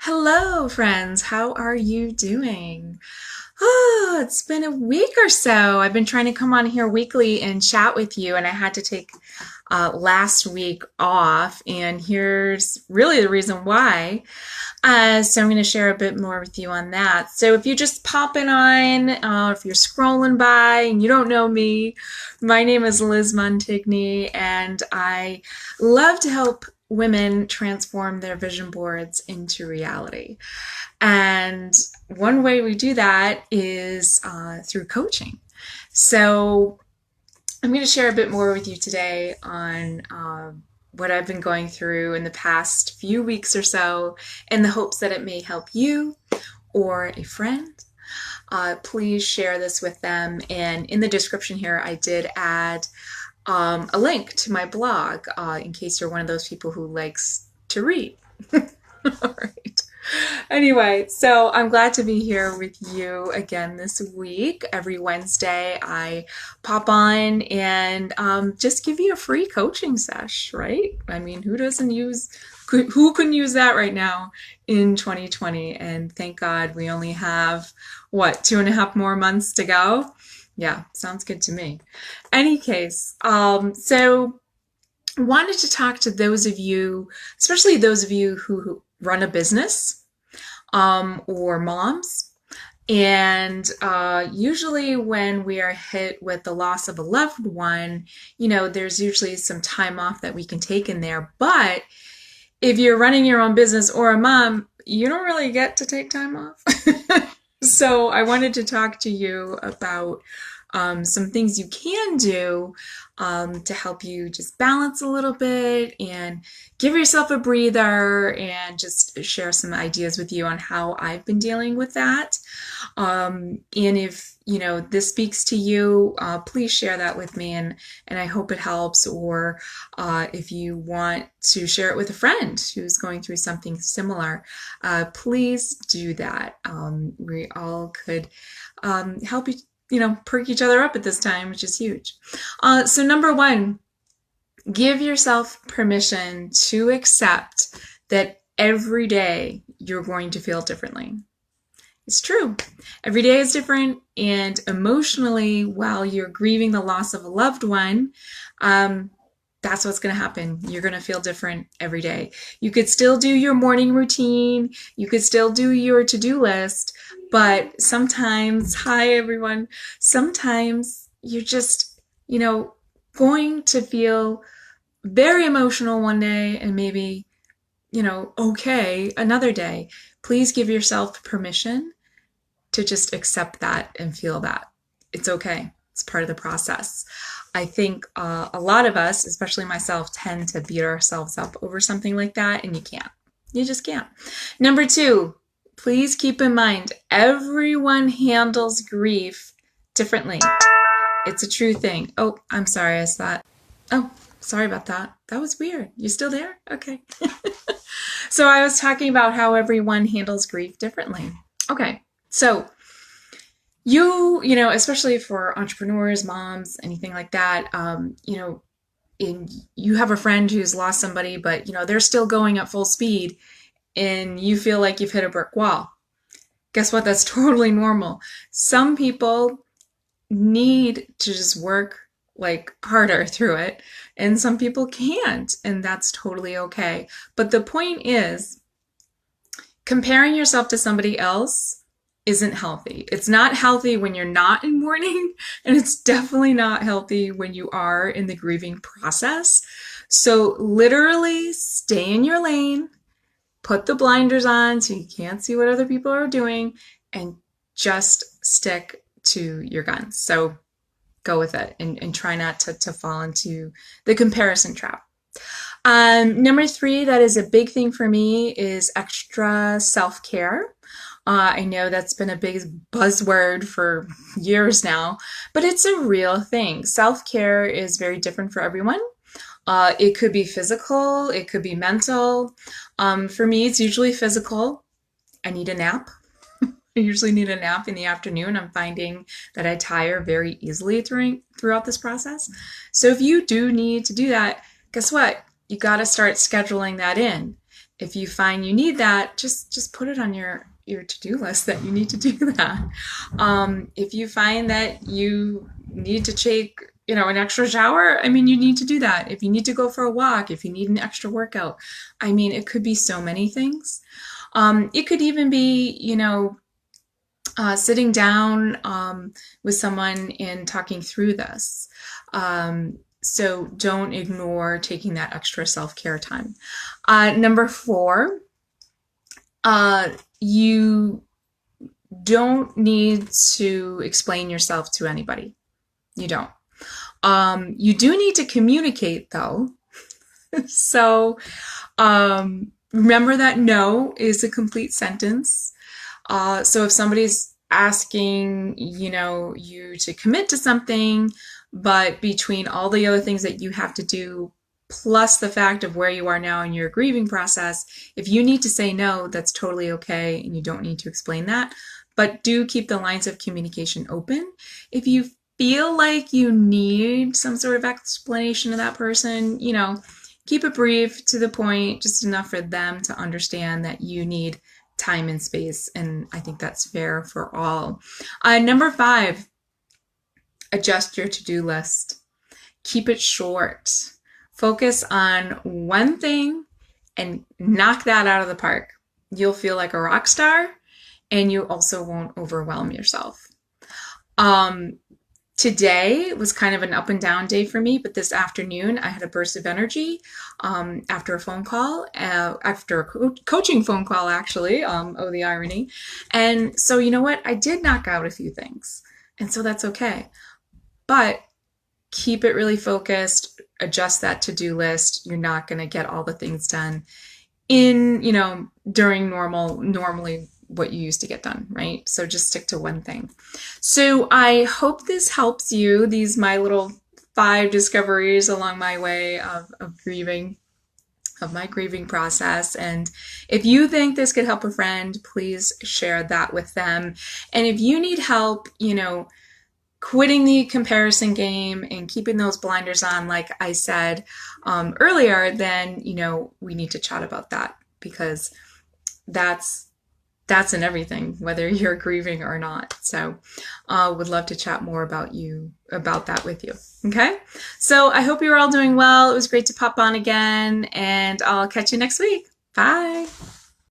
Hello, friends. How are you doing? Oh, it's been a week or so. I've been trying to come on here weekly and chat with you, and I had to take last week off. And here's really the reason why. So I'm going to share a bit more with you on that. So if you're just popping on, if you're scrolling by and you don't know me, my name is Liz Montigny, and I love to help women transform their vision boards into reality. And one way we do that is through coaching. So I'm going to share a bit more with you today on what I've been going through in the past few weeks or so in the hopes that it may help you or a friend. Please share this with them. And in the description here, I did add a link to my blog in case you're one of those people who likes to read. All right. Anyway, so I'm glad to be here with you again this week. Every Wednesday, I pop on and just give you a free coaching sesh, right? I mean, who can use that right now in 2020? And thank God we only have, what, 2.5 more months to go? Yeah, sounds good to me. Any case, so wanted to talk to those of you, especially those of you who run a business or moms. And usually, when we are hit with the loss of a loved one, there's usually some time off that we can take in there. But if you're running your own business or a mom, you don't really get to take time off. So I wanted to talk to you about some things you can do to help you just balance a little bit and give yourself a breather and just share some ideas with you on how I've been dealing with that. And if this speaks to you, please share that with me, and I hope it helps. Or if you want to share it with a friend who's going through something similar, please do that. We all could help perk each other up at this time, which is huge. So number one, give yourself permission to accept that every day you're going to feel differently. It's true. Every day is different, and emotionally, while you're grieving the loss of a loved one, that's what's going to happen. You're going to feel different every day. You could still do your morning routine. You could still do your to-do list. But sometimes, hi everyone, sometimes you're just, going to feel very emotional one day and maybe, okay another day. Please give yourself permission to just accept that and feel that. It's okay. It's part of the process. I think a lot of us, especially myself, tend to beat ourselves up over something like that, and you can't. You just can't. Number two, please keep in mind, everyone handles grief differently. It's a true thing. Oh, I'm sorry, Oh, sorry about that. That was weird. You still there? Okay. So I was talking about how everyone handles grief differently. Okay, so especially for entrepreneurs, moms, anything like that, you have a friend who's lost somebody, but they're still going at full speed, and you feel like you've hit a brick wall. Guess what? That's totally normal. Some people need to just work like harder through it, and some people can't, and that's totally okay. But the point is, comparing yourself to somebody else isn't healthy. It's not healthy when you're not in mourning, and it's definitely not healthy when you are in the grieving process. So literally stay in your lane, put the blinders on so you can't see what other people are doing, and just stick to your guns. So go with it and try not to fall into the comparison trap. Number three, that is a big thing for me, is extra self-care. I know that's been a big buzzword for years now, but it's a real thing. Self-care is very different for everyone. It could be physical, it could be mental. For me, it's usually physical. I need a nap. I usually need a nap in the afternoon. I'm finding that I tire very easily throughout this process. So if you do need to do that, guess what? You got to start scheduling that in. If you find you need that, just put it on your to-do list that you need to do that. If you find that you need to take, an extra shower, I mean, you need to do that. If you need to go for a walk, if you need an extra workout, I mean, it could be so many things. It could even be, sitting down with someone and talking through this. So don't ignore taking that extra self-care time. Number 4, you don't need to explain yourself to anybody. You don't. You do need to communicate though. So remember that no is a complete sentence. So if somebody's asking, you to commit to something, but between all the other things that you have to do, plus the fact of where you are now in your grieving process, if you need to say no, that's totally okay, and you don't need to explain that. But do keep the lines of communication open. If you feel like you need some sort of explanation to that person, keep it brief, to the point, just enough for them to understand that you need time and space. And I think that's fair for all. Number 5, adjust your to-do list. Keep it short. Focus on one thing and knock that out of the park. You'll feel like a rock star, and you also won't overwhelm yourself. Today was kind of an up and down day for me, but this afternoon I had a burst of energy after a phone call, after a coaching phone call, actually. Oh, the irony. And so, you know what? I did knock out a few things, and so that's okay. But keep it really focused, adjust that to-do list. You're not going to get all the things done during normally what you used to get done, right? So just stick to one thing. So I hope this helps you. These my little 5 discoveries along my way of grieving, of my grieving process. And if you think this could help a friend, please share that with them. And if you need help, quitting the comparison game and keeping those blinders on, like I said earlier, then, we need to chat about that, because that's in everything, whether you're grieving or not. So would love to chat more about that with you. Okay. So I hope you're all doing well. It was great to pop on again, and I'll catch you next week. Bye.